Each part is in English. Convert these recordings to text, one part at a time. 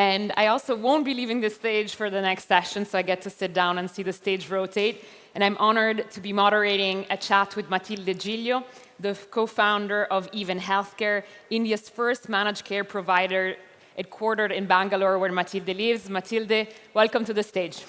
And I also won't be leaving the stage for the next session, so I get to sit down and see the stage rotate. And I'm honored to be moderating a chat with Matilde Giglio, the co-founder of Even Healthcare, India's first managed care provider, headquartered in Bangalore, where Matilde lives. Matilde, welcome to the stage.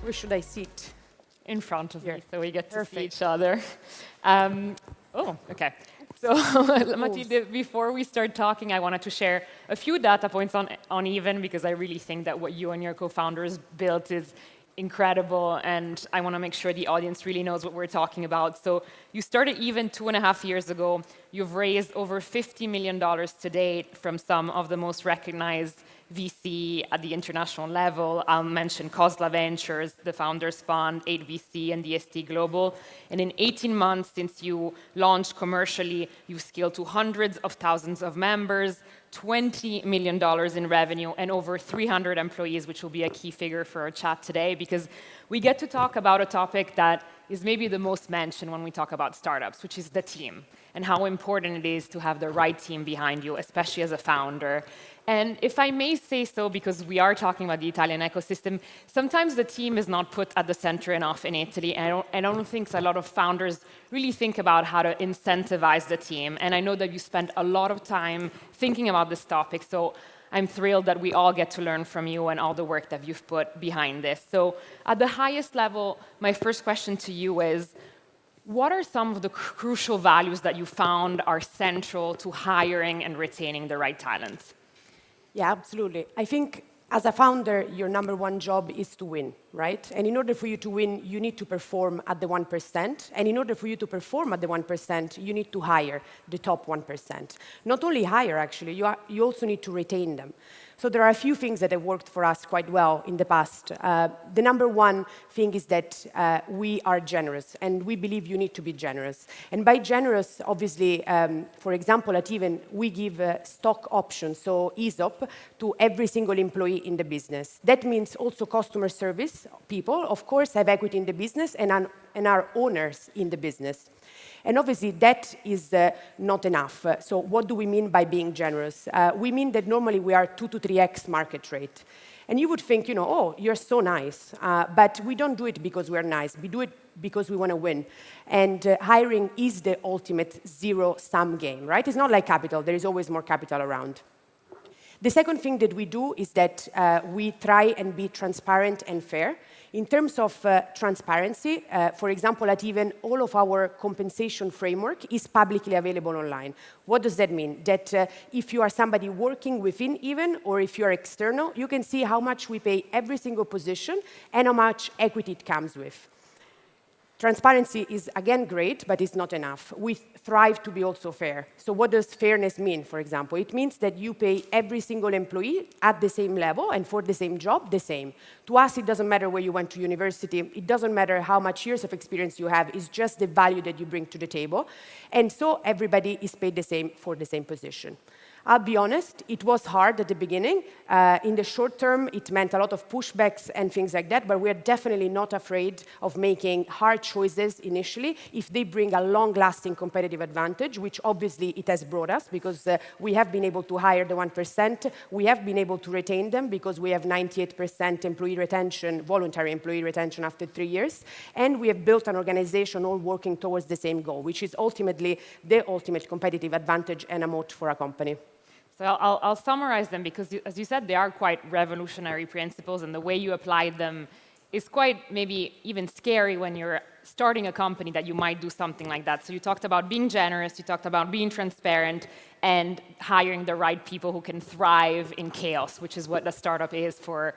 Where should I sit? In front of me, so we get to Perfect. see each other. Okay. So, Matilde, before we start talking, I wanted to share a few data points on Even, because I really think that what you and your co-founders built is incredible, and I want to make sure the audience really knows what we're talking about. So you started Even 2.5 years ago. You've raised over $50 million to date from some of the most recognized VC at the international level. I'll mention Khosla Ventures, the Founders Fund, 8VC, and DST Global. And in 18 months since you launched commercially, you've scaled to hundreds of thousands of members, $20 million in revenue, and over 300 employees, which will be a key figure for our chat today, because we get to talk about a topic that is maybe the most mentioned when we talk about startups, which is the team, and how important it is to have the right team behind you, especially as a founder. And if I may say so, because we are talking about the Italian ecosystem, sometimes the team is not put at the center enough in Italy, and I don't think a lot of founders really think about how to incentivize the team. And I know that you spend a lot of time thinking about this topic, so I'm thrilled that we all get to learn from you and all the work that you've put behind this. So at the highest level, my first question to you is, what are some of the crucial values that you found are central to hiring and retaining the right talent? Yeah, absolutely. I think as a founder, your number one job is to win, right? And in order for you to win, you need to perform at the 1%. And in order for you to perform at the 1%, you need to hire the top 1%. Not only hire, actually, you also need to retain them. So there are a few things that have worked for us quite well in the past. The number one thing is that we are generous, and we believe you need to be generous. And by generous, obviously, for example, at Even, we give stock options, so ESOP, to every single employee in the business. That means also customer service people, of course, have equity in the business and are owners in the business. And obviously, that is not enough. So what do we mean by being generous? We mean that normally we are 2 to 3x market rate. And you would think, oh, you're so nice. But we don't do it because we're nice. We do it because we want to win. And hiring is the ultimate zero-sum game, right? It's not like capital. There is always more capital around. The second thing that we do is that we try and be transparent and fair. In terms of transparency, for example, at Even, all of our compensation framework is publicly available online. What does that mean? That if you are somebody working within Even, or if you are external, you can see how much we pay every single position and how much equity it comes with. Transparency is, again, great, but it's not enough. We thrive to be also fair. So what does fairness mean, for example? It means that you pay every single employee at the same level and for the same job, the same. To us, it doesn't matter where you went to university. It doesn't matter how much years of experience you have. It's just the value that you bring to the table. And so everybody is paid the same for the same position. I'll be honest, it was hard at the beginning. In the short term, it meant a lot of pushbacks and things like that, but we're definitely not afraid of making hard choices initially if they bring a long-lasting competitive advantage, which obviously it has brought us, because we have been able to hire the 1%. We have been able to retain them because we have 98% employee retention, voluntary employee retention after 3 years. And we have built an organization all working towards the same goal, which is ultimately the ultimate competitive advantage and a moat for a company. So I'll summarize them, because, as you said, they are quite revolutionary principles, and the way you apply them is quite maybe even scary when you're starting a company that you might do something like that. So you talked about being generous, you talked about being transparent, and hiring the right people who can thrive in chaos, which is what a startup is for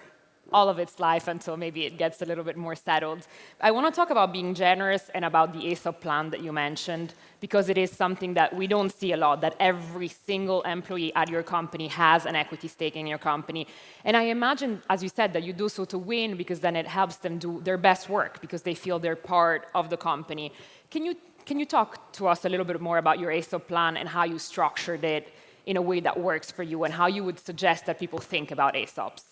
all of its life until maybe it gets a little bit more settled. I want to talk about being generous and about the ESOP plan that you mentioned, because it is something that we don't see a lot, that every single employee at your company has an equity stake in your company. And I imagine, as you said, that you do so to win, because then it helps them do their best work, because they feel they're part of the company. Can you talk to us a little bit more about your ESOP plan and how you structured it in a way that works for you, and how you would suggest that people think about ESOPs?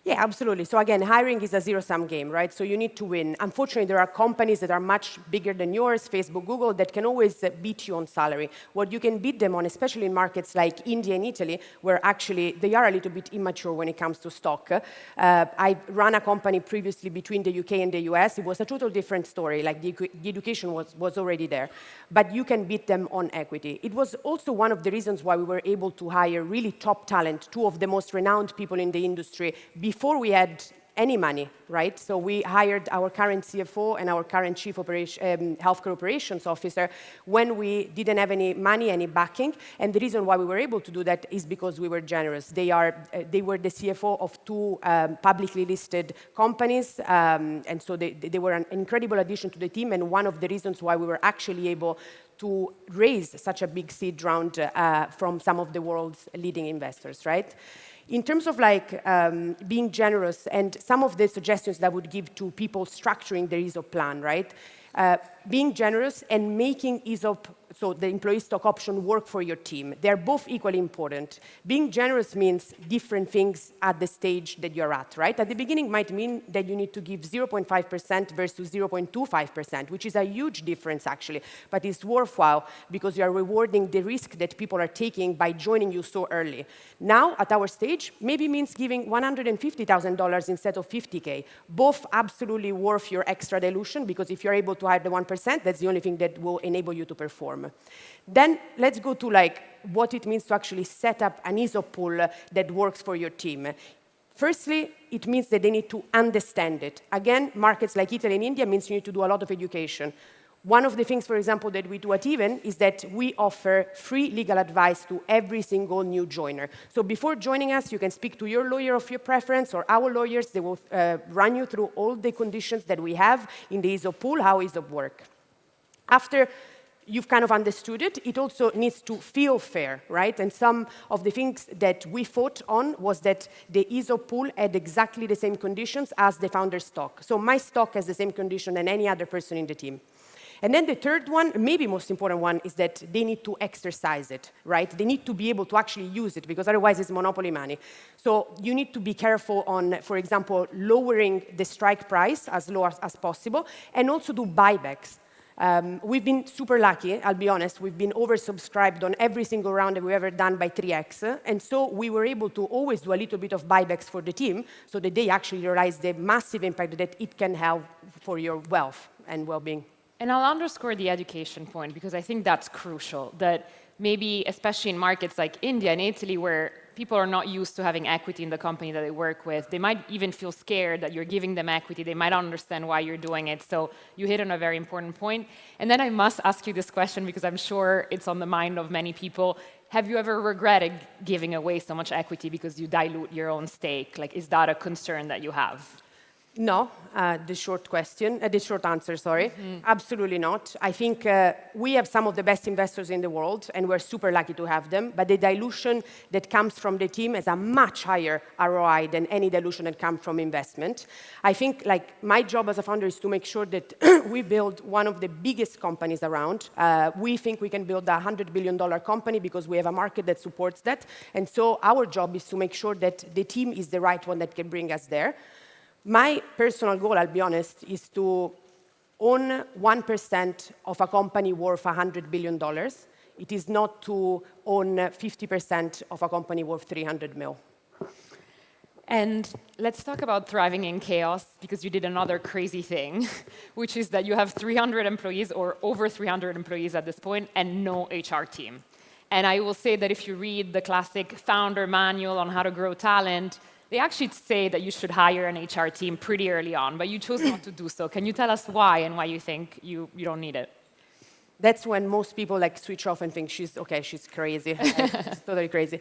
Yeah, absolutely. So again, hiring is a zero-sum game, right? So you need to win. Unfortunately, there are companies that are much bigger than yours, Facebook, Google, that can always beat you on salary. What you can beat them on, especially in markets like India and Italy, where actually they are a little bit immature when it comes to stock. I ran a company previously between the UK and the US. It was a total different story. Like the education was already there. But you can beat them on equity. It was also one of the reasons why we were able to hire really top talent, two of the most renowned people in the industry, before we had any money, right? So we hired our current CFO and our current Chief Healthcare Operations Officer when we didn't have any money, any backing. And the reason why we were able to do that is because we were generous. They were the CFO of two publicly listed companies, and so they were an incredible addition to the team, and one of the reasons why we were actually able to raise such a big seed round from some of the world's leading investors, right? In terms of being generous and some of the suggestions that I would give to people structuring their ESOP plan, right? Being generous and making ESOP, so the employee stock option, work for your team. They're both equally important. Being generous means different things at the stage that you're at, right? At the beginning might mean that you need to give 0.5% versus 0.25%, which is a huge difference actually, but it's worthwhile because you are rewarding the risk that people are taking by joining you so early. Now, at our stage, maybe means giving $150,000 instead of 50K. Both absolutely worth your extra dilution, because if you're able to hire the 1%, that's the only thing that will enable you to perform. Then let's go to what it means to actually set up an ESOP pool that works for your team. Firstly, it means that they need to understand it. Again, markets like Italy and India means you need to do a lot of education. One of the things, for example, that we do at Even is that we offer free legal advice to every single new joiner. So before joining us, you can speak to your lawyer of your preference or our lawyers. They will run you through all the conditions that we have in the ESOP pool, how ESOP work. After you've kind of understood it, it also needs to feel fair, right? And some of the things that we fought on was that the ESOP pool had exactly the same conditions as the founder stock. So my stock has the same condition than any other person in the team. And then the third one, maybe most important one, is that they need to exercise it, right? They need to be able to actually use it, because otherwise it's monopoly money. So you need to be careful on, for example, lowering the strike price as low as possible, and also do buybacks. We've been super lucky, I'll be honest. We've been oversubscribed on every single round that we've ever done by 3x. And so we were able to always do a little bit of buybacks for the team so that they actually realize the massive impact that it can have for your wealth and well-being. And I'll underscore the education point, because I think that's crucial, that maybe, especially in markets like India and Italy, where people are not used to having equity in the company that they work with, they might even feel scared that you're giving them equity. They might not understand why you're doing it. So you hit on a very important point. And then I must ask you this question, because I'm sure it's on the mind of many people. Have you ever regretted giving away so much equity because you dilute your own stake? Is that a concern that you have? No, the short answer, sorry. Mm-hmm. Absolutely not. I think we have some of the best investors in the world, and we're super lucky to have them, but the dilution that comes from the team has a much higher ROI than any dilution that comes from investment. I think my job as a founder is to make sure that we build one of the biggest companies around. We think we can build a $100 billion company because we have a market that supports that. And so our job is to make sure that the team is the right one that can bring us there. My personal goal, I'll be honest, is to own 1% of a company worth $100 billion. It is not to own 50% of a company worth 300 mil. And let's talk about thriving in chaos, because you did another crazy thing, which is that you have 300 employees, or over 300 employees at this point, and no HR team. And I will say that if you read the classic founder manual on how to grow talent, they actually say that you should hire an HR team pretty early on, but you chose not to do so. Can you tell us why and why you think you don't need it? That's when most people like switch off and think she's crazy. She's totally crazy.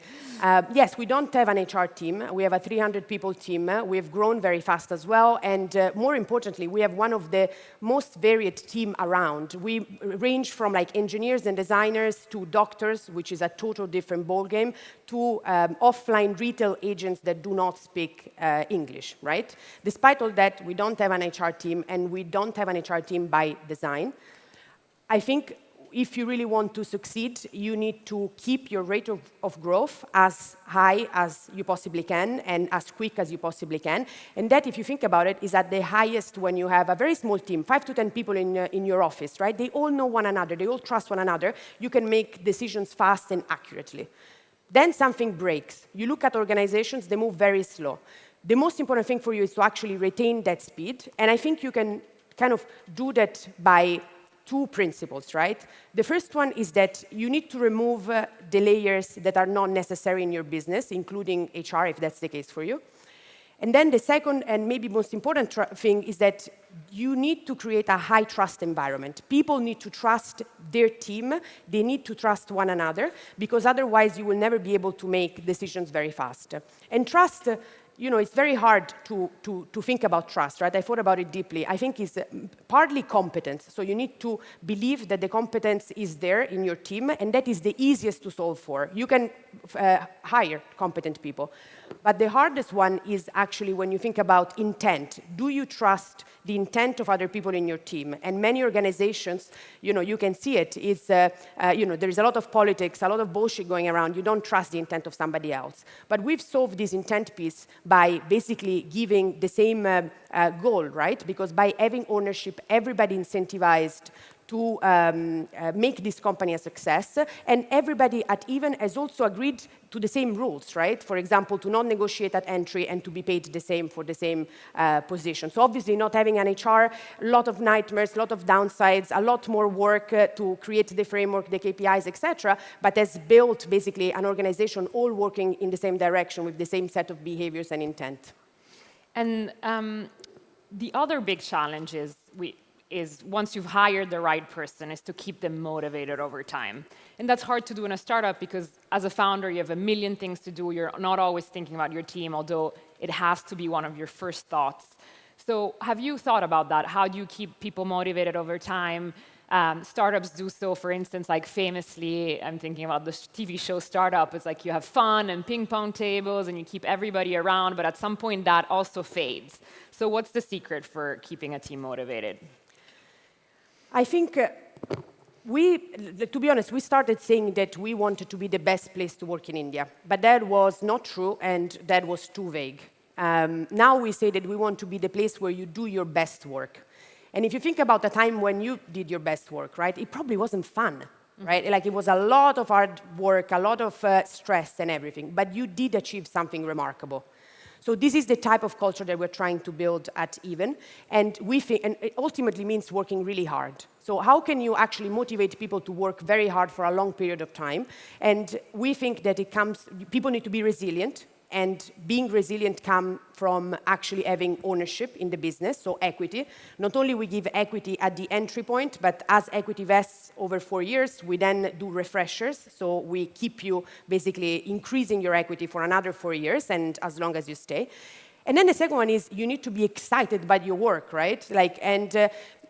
Yes, we don't have an HR team. We have a 300 people team. We have grown very fast as well. And more importantly, we have one of the most varied team around. We range from like engineers and designers to doctors, which is a total different ballgame, to offline retail agents that do not speak English, right? Despite all that, we don't have an HR team, and we don't have an HR team by design. I think if you really want to succeed, you need to keep your rate of growth as high as you possibly can and as quick as you possibly can. And that, if you think about it, is at the highest when you have a very small team, 5 to 10 people in your office, right? They all know one another. They all trust one another. You can make decisions fast and accurately. Then something breaks. You look at organizations, they move very slow. The most important thing for you is to actually retain that speed. And I think you can kind of do that by 2 principles, right? The first one is that you need to remove the layers that are not necessary in your business, including HR, if that's the case for you. And then the second and maybe most important thing is that you need to create a high trust environment. People need to trust their team. They need to trust one another, because otherwise you will never be able to make decisions very fast. And trust, it's very hard to think about trust, right? I thought about it deeply. I think it's partly competence. So you need to believe that the competence is there in your team, and that is the easiest to solve for. You can hire competent people. But the hardest one is actually when you think about intent. Do you trust the intent of other people in your team? And many organizations, you can see it. It's, there is a lot of politics, a lot of bullshit going around. You don't trust the intent of somebody else. But we've solved this intent piece by basically giving the same goal, right? Because by having ownership, everybody incentivized to make this company a success, and everybody at Even has also agreed to the same rules, right? For example, to not negotiate at entry and to be paid the same for the same position. So obviously not having an HR, a lot of nightmares, a lot of downsides, a lot more work to create the framework, the KPIs, etc., but has built basically an organization all working in the same direction with the same set of behaviors and intent. And the other big challenge is once you've hired the right person, is to keep them motivated over time. And that's hard to do in a startup because as a founder, you have a million things to do. You're not always thinking about your team, although it has to be one of your first thoughts. So have you thought about that? How do you keep people motivated over time? Startups do so, for instance, like famously, I'm thinking about the TV show Startup. It's like you have fun and ping pong tables and you keep everybody around, but at some point that also fades. So what's the secret for keeping a team motivated? I think to be honest, we started saying that we wanted to be the best place to work in India, but that was not true and that was too vague. Now we say that we want to be the place where you do your best work. And if you think about the time when you did your best work, right, it probably wasn't fun, right? Like it was a lot of hard work, a lot of stress and everything, but you did achieve something remarkable. So this is the type of culture that we're trying to build at Even, and we think, and it ultimately means working really hard. So how can you actually motivate people to work very hard for a long period of time? And we think that people need to be resilient, and being resilient comes from actually having ownership in the business, so equity. Not only we give equity at the entry point, but as equity vests over 4 years, we then do refreshers. So we keep you basically increasing your equity for another 4 years, and as long as you stay. And then the second one is you need to be excited by your work, right?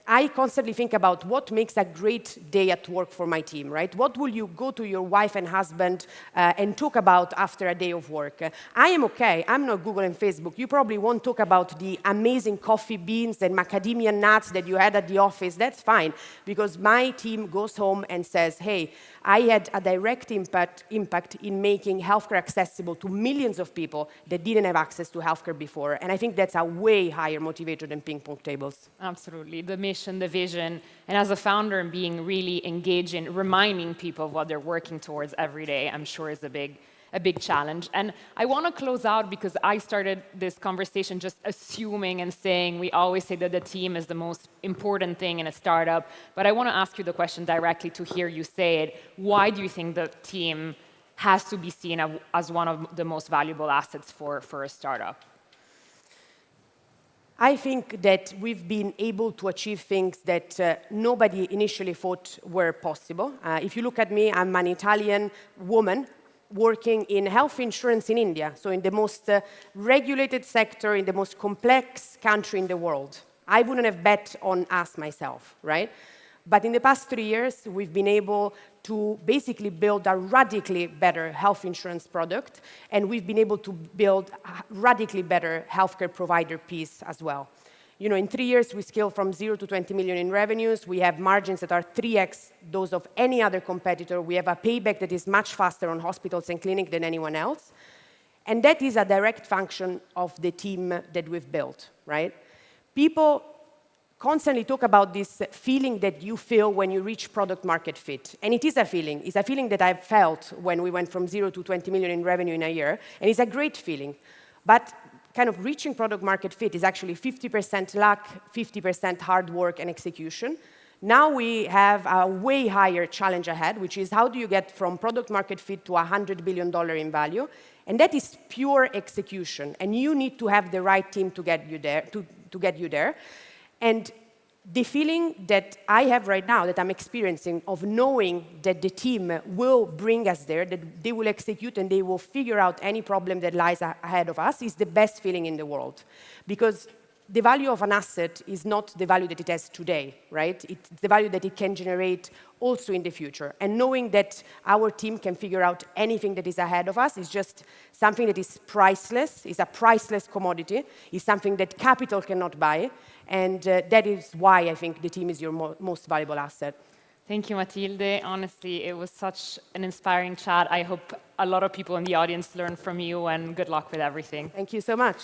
I constantly think about what makes a great day at work for my team, right? What will you go to your wife and husband and talk about after a day of work? I am okay. I'm not Google and Facebook. You probably won't talk about the amazing coffee beans and macadamia nuts that you had at the office. That's fine, because my team goes home and says, hey, I had a direct impact in making healthcare accessible to millions of people that didn't have access to healthcare before. And I think that's a way higher motivator than ping pong tables. Absolutely. The mission, the vision, and as a founder, being really engaged in reminding people of what they're working towards every day, I'm sure is a big challenge. And I want to close out because I started this conversation just assuming and saying we always say that the team is the most important thing in a startup. But I want to ask you the question directly to hear you say it. Why do you think the team has to be seen as one of the most valuable assets for a startup? I think that we've been able to achieve things that nobody initially thought were possible. If you look at me, I'm an Italian woman working in health insurance in India, so in the most regulated sector, in the most complex country in the world. I wouldn't have bet on us myself, right? But in the past 3 years, we've been able to basically build a radically better health insurance product, and we've been able to build a radically better healthcare provider piece as well. You know, in 3 years, we scaled from 0 to 20 million in revenues. We have margins that are 3x those of any other competitor. We have a payback that is much faster on hospitals and clinics than anyone else. And that is a direct function of the team that we've built, right? People constantly talk about this feeling that you feel when you reach product market fit. And it is a feeling. It's a feeling that I've felt when we went from 0 to 20 million in revenue in a year. And it's a great feeling. But kind of reaching product market fit is actually 50% luck, 50% hard work and execution. Now we have a way higher challenge ahead, which is how do you get from product market fit to $100 billion in value? And that is pure execution. And you need to have the right team to get you there. To get you there. And the feeling that I have right now, that I'm experiencing, of knowing that the team will bring us there, that they will execute and they will figure out any problem that lies ahead of us, is the best feeling in the world. Because the value of an asset is not the value that it has today, right? It's the value that it can generate also in the future. And knowing that our team can figure out anything that is ahead of us is just something that is priceless, is a priceless commodity, is something that capital cannot buy. And that is why I think the team is your most valuable asset. Thank you, Matilde. Honestly, it was such an inspiring chat. I hope a lot of people in the audience learn from you, and good luck with everything. Thank you so much.